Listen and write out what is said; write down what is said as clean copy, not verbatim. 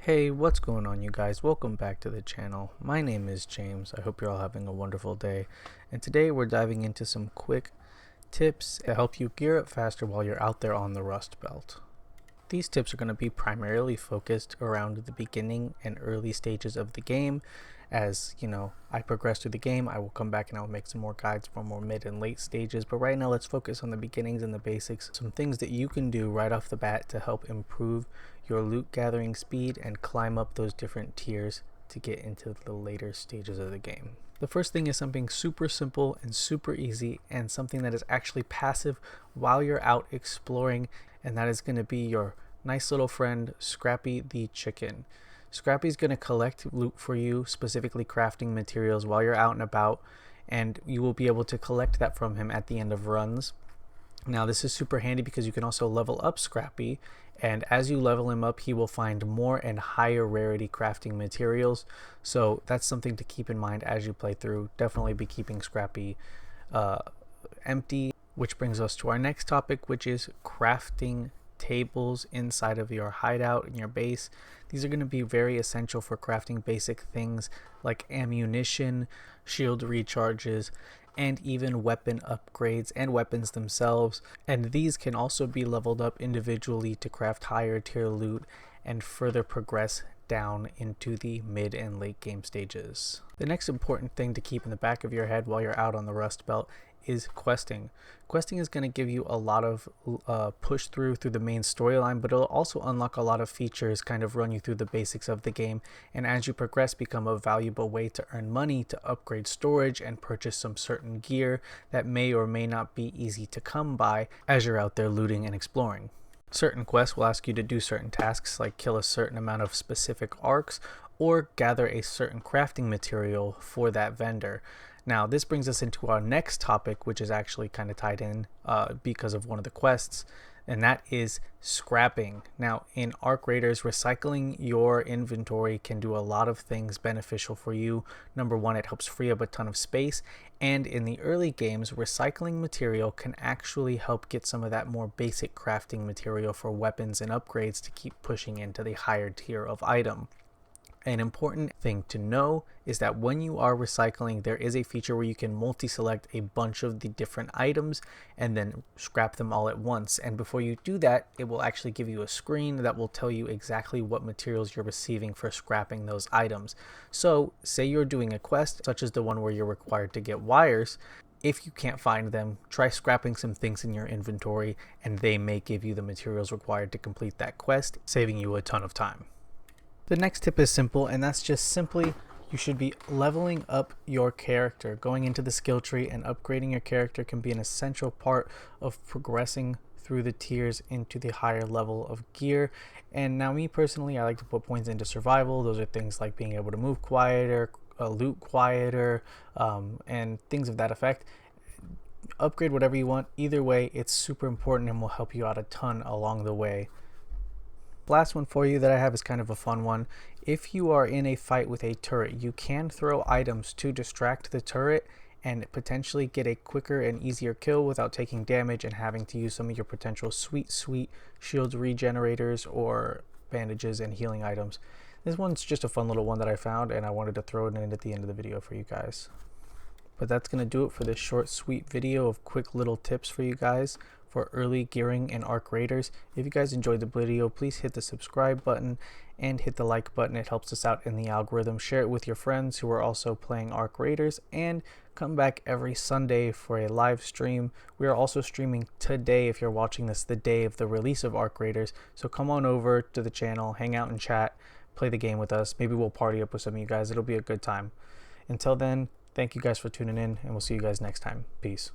Hey, what's going on, you guys? Welcome back to the channel. My name is James. I hope you're all having a wonderful day. And today we're diving into some quick tips to help you gear up faster while you're out there on the Rust Belt. These tips are going to be primarily focused around the beginning and early stages of the game. As I progress through the game, I will come back and I will make some more guides for more mid and late stages. But right now, let's focus on the beginnings and the basics. Some things that you can do right off the bat to help improve your loot gathering speed and climb up those different tiers to get into the later stages of the game. The first thing is something super simple and super easy, and something that is actually passive while you're out exploring, and that is going to be your nice little friend Scrappy the chicken. Scrappy's going to collect loot for you, specifically crafting materials while you're out and about, and you will be able to collect that from him at the end of runs. Now this is super handy because you can also level up Scrappy, and as you level him up, he will find more and higher rarity crafting materials. So that's something to keep in mind as you play through. Definitely be keeping Scrappy empty, which brings us to our next topic, which is crafting tables inside of your hideout in your base. These are going to be very essential for crafting basic things like ammunition, shield recharges, and even weapon upgrades and weapons themselves. And these can also be leveled up individually to craft higher tier loot and further progress down into the mid and late game stages. The next important thing to keep in the back of your head while you're out on the Rust Belt is questing. Questing is going to give you a lot of push through the main storyline, but it'll also unlock a lot of features, kind of run you through the basics of the game, and as you progress become a valuable way to earn money to upgrade storage and purchase some certain gear that may or may not be easy to come by as you're out there looting and exploring. Certain quests will ask you to do certain tasks like kill a certain amount of specific arcs or gather a certain crafting material for that vendor. Now this brings us into our next topic, which is actually kind of tied in because of one of the quests, and that is scrapping. Now in Arc Raiders, recycling your inventory can do a lot of things beneficial for you. Number one, it helps free up a ton of space, and in the early games, recycling material can actually help get some of that more basic crafting material for weapons and upgrades to keep pushing into the higher tier of item. An important thing to know is that when you are recycling, there is a feature where you can multi-select a bunch of the different items and then scrap them all at once. And before you do that, it will actually give you a screen that will tell you exactly what materials you're receiving for scrapping those items. So say you're doing a quest, such as the one where you're required to get wires. If you can't find them, try scrapping some things in your inventory, and they may give you the materials required to complete that quest, saving you a ton of time. The next tip is simple, and that's just simply you should be leveling up your character. Going into the skill tree and upgrading your character can be an essential part of progressing through the tiers into the higher level of gear. And now me personally, I like to put points into survival. Those are things like being able to move quieter, loot quieter, and things of that effect. Upgrade whatever you want. Either way, it's super important and will help you out a ton along the way. Last one for you that I have is kind of a fun one. If you are in a fight with a turret, you can throw items to distract the turret and potentially get a quicker and easier kill without taking damage and having to use some of your potential sweet shield regenerators or bandages and healing items. This one's just a fun little one that I found, and I wanted to throw it in at the end of the video for you guys. But that's going to do it for this short, sweet video of quick little tips for you guys for early gearing in Arc Raiders. If you guys enjoyed the video, please hit the subscribe button and hit the like button. It helps us out in the algorithm. Share it with your friends who are also playing Arc Raiders, and come back every Sunday for a live stream. We are also streaming today, if you're watching this the day of the release of Arc Raiders. So come on over to the channel, hang out and chat, play the game with us. Maybe we'll party up with some of you guys. It'll be a good time. Until then, thank you guys for tuning in, and we'll see you guys next time. Peace.